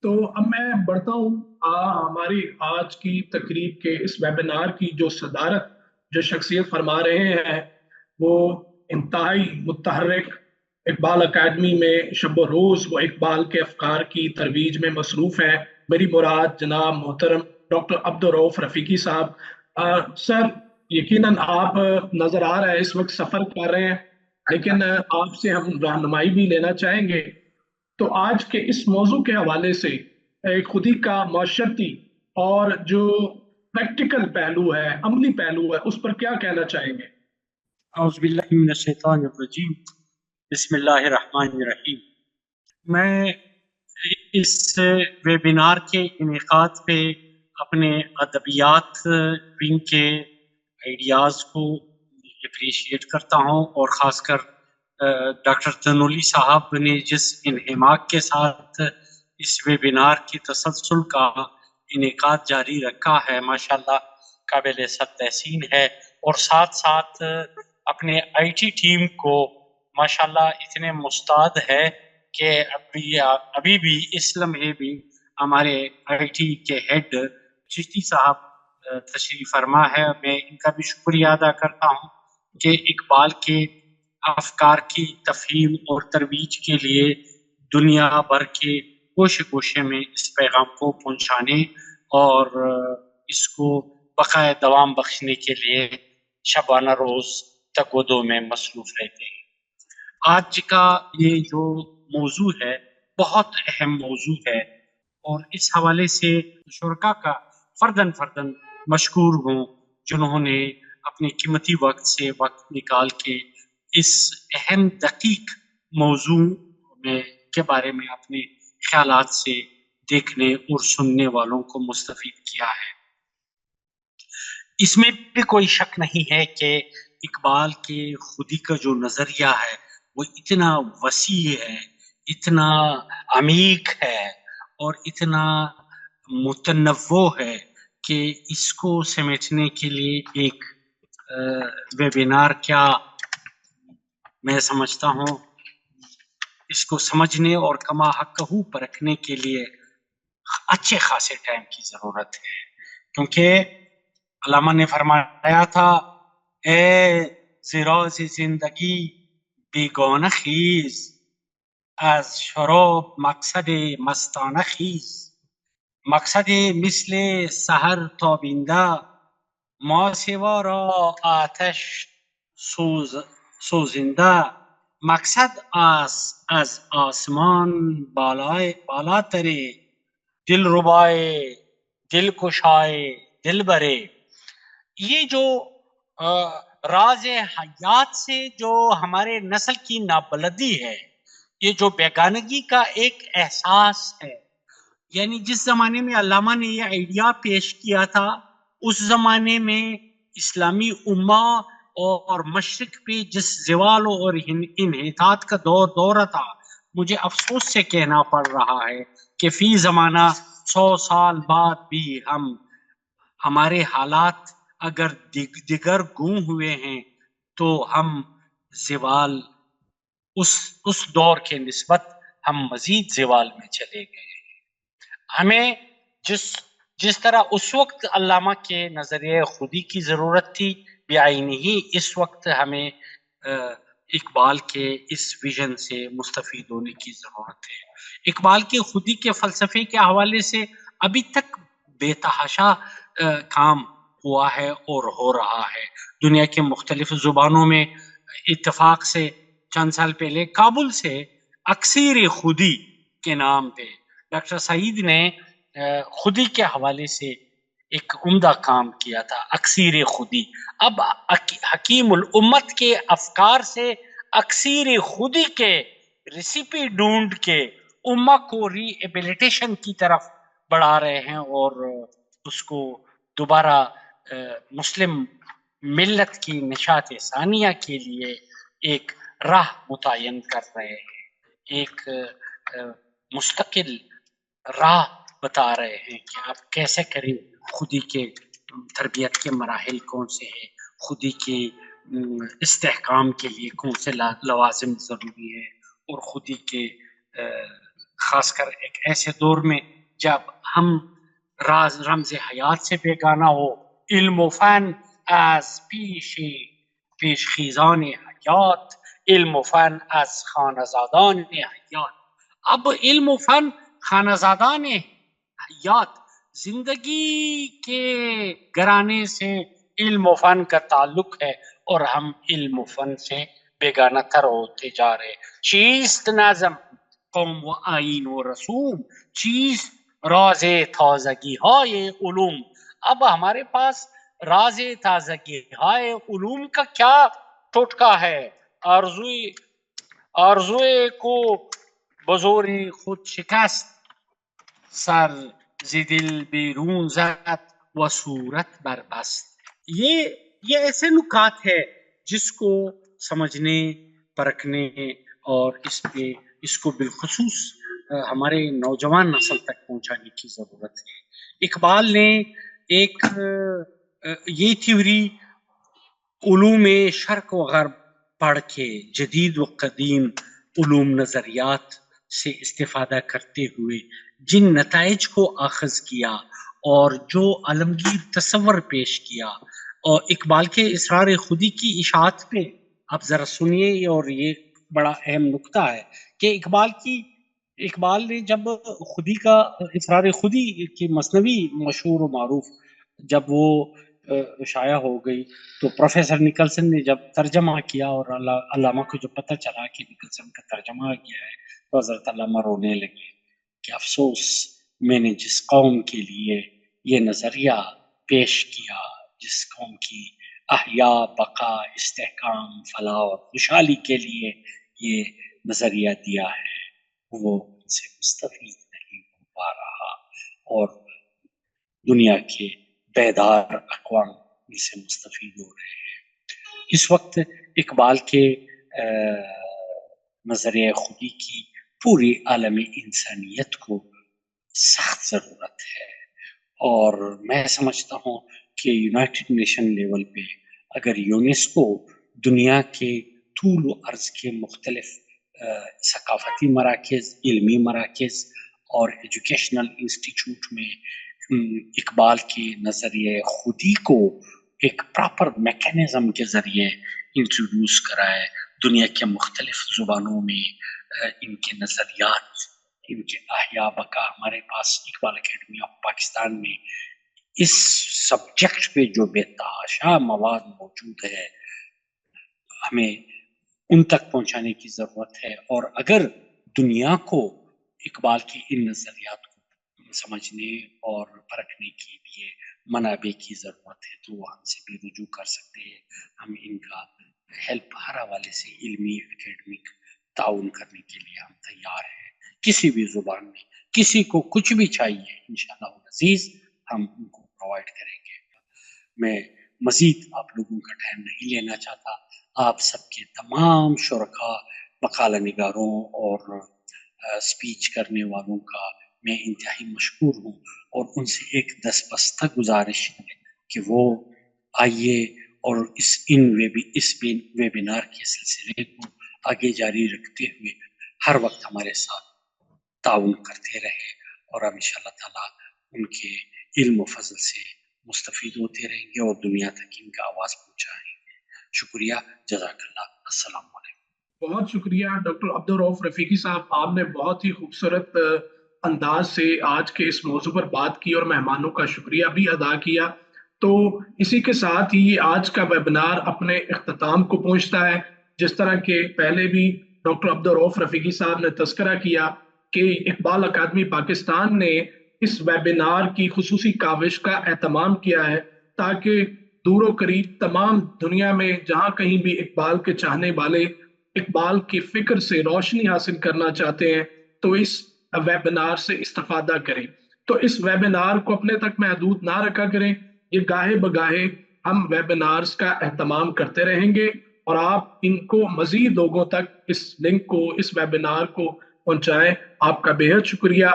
تو اب میں بڑھتا ہوں ہماری آج کی تقریب کے اس ویبینار کی جو صدارت جو شخصیت فرما رہے ہیں وہ انتہائی متحرک اقبال اکیڈمی میں شب و روز وہ اقبال کے افکار کی ترویج میں مصروف ہیں. میری مراد جناب محترم ڈاکٹر عبدالرؤف رفیقی صاحب. سر، یقیناً آپ نظر آ رہا ہے اس وقت سفر کر رہے ہیں، لیکن آپ سے ہم رہنمائی بھی لینا چاہیں گے. تو آج کے اس موضوع کے حوالے سے خودی کا معاشرتی اور جو پریکٹیکل پہلو ہے، عملی پہلو ہے، اس پر کیا کہنا چاہیں گے؟ اعوذ باللہ من الشیطان الرجیم، بسم اللہ الرحمن الرحیم. میں اس ویبینار کے انعقاد پہ اپنے ادبیات ونگ کے آئیڈیاز کو اپریشیٹ کرتا ہوں، اور خاص کر ڈاکٹر تنولی صاحب نے جس انہماک کے ساتھ اس ویبینار کی تسلسل کا انعقاد جاری رکھا ہے، ماشاءاللہ قابل صد تحسین ہے. اور ساتھ ساتھ اپنے آئی ٹی ٹیم کو ماشاءاللہ اتنے مستعد ہے کہ ابھی بھی اس لمحے بھی ہمارے آئی ٹی کے ہیڈ چشتی صاحب تشریف فرما ہے. میں ان کا بھی شکریہ ادا کرتا ہوں کہ اقبال کے افکار کی تفہیم اور ترویج کے لیے دنیا بھر کے گوشے گوشے میں اس پیغام کو پہنچانے اور اس کو بقائے دوام بخشنے کے لیے شبانہ روز تقودوں میں مصروف رہتے ہیں. آج کا یہ جو موضوع ہے بہت اہم موضوع ہے، اور اس حوالے سے شرکا کا فردن مشکور ہوں جنہوں نے اپنے قیمتی وقت سے وقت نکال کے اس اہم دقیق موضوع کے بارے میں اپنے خیالات سے دیکھنے اور سننے والوں کو مستفید کیا ہے. اس میں بھی کوئی شک نہیں ہے کہ اقبال کے خودی کا جو نظریہ ہے وہ اتنا وسیع ہے، اتنا عمیق ہے اور اتنا متنوع ہے کہ اس کو سمیٹنے کے لیے ایک ویبینار کیا، میں سمجھتا ہوں اس کو سمجھنے اور کما حقہ پرکھنے کے لیے اچھے خاصے ٹائم کی ضرورت ہے. کیونکہ علامہ نے فرمایا تھا، اے زراز زندگی بیگانه خیز، از شراب مقصد مستانه خیز. مقصد مثل سحر تابنده، ما سوا را آتش سوزنده. مقصد از آسمان بالاتره، دل ربائے دل کشائے دل برے. یہ جو راز حیات سے جو ہمارے نسل کی نابلدی ہے، یہ جو بیگانگی کا ایک احساس ہے، یعنی جس زمانے میں علامہ نے یہ آئیڈیا پیش کیا تھا اس زمانے میں اسلامی امہ اور مشرق پہ جس زوال اور انحطاط کا دورہ تھا، مجھے افسوس سے کہنا پڑ رہا ہے کہ فی زمانہ 100 سال بعد بھی ہمارے حالات اگر دیگر گم ہوئے ہیں تو ہم زوال اس دور کے نسبت ہم مزید زوال میں چلے گئے ہیں. ہمیں جس طرح اس وقت علامہ کے نظریہ خودی کی ضرورت تھی، بعینی ہی اس وقت ہمیں اقبال کے اس ویژن سے مستفید ہونے کی ضرورت ہے. اقبال کے خودی کے فلسفے کے حوالے سے ابھی تک بے تحاشا کام ہوا ہے اور ہو رہا ہے. دنیا کے مختلف زبانوں میں اتفاق سے چند سال پہلے کابل سے اکثیر خودی کے نام پہ ڈاکٹر سعید نے خودی کے حوالے سے ایک عمدہ کام کیا تھا، اکثیر خودی. اب حکیم الامت کے افکار سے اکثیر خودی کے ریسیپی ڈھونڈ کے امہ کو ری ایبیلیٹیشن کی طرف بڑھا رہے ہیں اور اس کو دوبارہ مسلم ملت کی نشاط ثانیہ کے لیے ایک راہ متعین کر رہے ہیں، ایک مستقل راہ بتا رہے ہیں کہ آپ کیسے کریں. خودی کے تربیت کے مراحل کون سے ہیں، خودی کے استحکام کے لیے کون سے لوازم ضروری ہیں، اور خودی کے خاص کر ایک ایسے دور میں جب ہم رمز حیات سے بیگانہ ہو. علم و فن از پیش خیزان حیات، علم و فن از خانزادان حیات. اب علم و فن خانزادان حیات، زندگی کے گھرانے سے علم و فن کا تعلق ہے اور ہم علم و فن سے بیگانہ تر ہوتے جا رہے. چیست نظم قوم و آیین و رسوم، چیز راز تازگی های علوم. اب ہمارے پاس راز تازگی های علوم کا کیا ٹوٹکا ہے؟ آرزوی کو بزور خود شکست، سر ز دل بیرون زد و صورت بربست. یہ ایسے نکات ہے جس کو سمجھنے، پرکھنے اور اس کو بالخصوص ہمارے نوجوان نسل تک پہنچانے کی ضرورت ہے. اقبال نے ایک یہ تھیوری علوم شرق و غرب پڑھ کے جدید و قدیم علوم نظریات سے استفادہ کرتے ہوئے جن نتائج کو اخذ کیا اور جو عالمگیر تصور پیش کیا، اور اقبال کے اسرار خودی کی اشاعت پہ آپ ذرا سنیے. اور یہ بڑا اہم نکتہ ہے کہ اقبال نے جب خودی کا اسرار خودی کی مثنوی مشہور و معروف جب وہ شائع ہو گئی تو پروفیسر نکلسن نے جب ترجمہ کیا اور علامہ کو جو پتہ چلا کہ نکلسن کا ترجمہ کیا ہے تو حضرت علامہ رونے لگے کہ افسوس میں نے جس قوم کے لیے یہ نظریہ پیش کیا، جس قوم کی احیاء، بقا، استحکام، فلاح اور خوشحالی کے لیے یہ نظریہ دیا ہے، وہ ان سے مستفید نہیں ہو پا رہا اور دنیا کے بیدار اقوام ان سے مستفید ہو رہے ہیں. اس وقت اقبال کے نظریہ خودی کی پوری عالم انسانیت کو سخت ضرورت ہے. اور میں سمجھتا ہوں کہ یونائٹڈ نیشن لیول پہ اگر یونیسکو دنیا کے طول و عرض کے مختلف ثقافتی مراکز، علمی مراکز اور ایجوکیشنل انسٹیٹیوٹ میں اقبال کے نظریہ خودی کو ایک پراپر میکینزم کے ذریعے انٹروڈیوس کرائے، دنیا کے مختلف زبانوں میں ان کے نظریات، ان کے احیاء بقا. ہمارے پاس اقبال اکیڈمی آف پاکستان میں اس سبجیکٹ پہ جو بے تحاشا مواد موجود ہے، ہمیں ان تک پہنچانے کی ضرورت ہے. اور اگر دنیا کو اقبال کی ان نظریات کو سمجھنے اور پرکھنے کے لیے منابع کی ضرورت ہے تو وہ ہم سے بھی رجوع کر سکتے ہیں. ہم ان کا ہیلپ ہر حوالے سے علمی اکیڈمک تعاون کرنے کے لیے ہم تیار ہیں. کسی بھی زبان میں کسی کو کچھ بھی چاہیے انشاءاللہ العزیز ہم ان کو پرووائڈ کریں گے. میں مزید آپ لوگوں کا ٹائم نہیں لینا چاہتا. آپ سب کے تمام شرکاء، مقالہ نگاروں اور سپیچ کرنے والوں کا میں انتہائی مشکور ہوں اور ان سے ایک دستبستہ گزارش ہے کہ وہ آئیے اور اس ویبینار کے سلسلے کو آگے جاری رکھتے ہوئے ہر وقت ہمارے ساتھ تعاون کرتے رہے اور ہم انشاءاللہ تعالیٰ ان کے علم و فضل سے مستفید ہوتے رہیں گے اور دنیا تک ان کا آواز پہنچائیں گے. شکریہ، جزاک اللہ، السلام علیکم. بہت شکریہ ڈاکٹر عبدالرؤف رفیقی صاحب، آپ نے بہت ہی خوبصورت انداز سے آج کے اس موضوع پر بات کی اور مہمانوں کا شکریہ بھی ادا کیا. تو اسی کے ساتھ ہی آج کا ویبینار اپنے اختتام کو پہنچتا ہے. جس طرح کہ پہلے بھی ڈاکٹر عبدالرؤف رفیقی صاحب نے تذکرہ کیا کہ اقبال اکیڈمی پاکستان نے اس ویبینار کی خصوصی کاوش کا اہتمام کیا ہے تاکہ دور و قریب تمام دنیا میں جہاں کہیں بھی اقبال کے چاہنے والے اقبال کی فکر سے روشنی حاصل کرنا چاہتے ہیں تو اس ویبینار سے استفادہ کریں. تو اس ویبینار کو اپنے تک محدود نہ رکھا کریں، یہ گاہے بگاہے ہم ویبینارز کا اہتمام کرتے رہیں گے اور آپ ان کو مزید لوگوں تک اس لنک کو، اس ویبینار کو پہنچائیں. آپ کا بے حد شکریہ.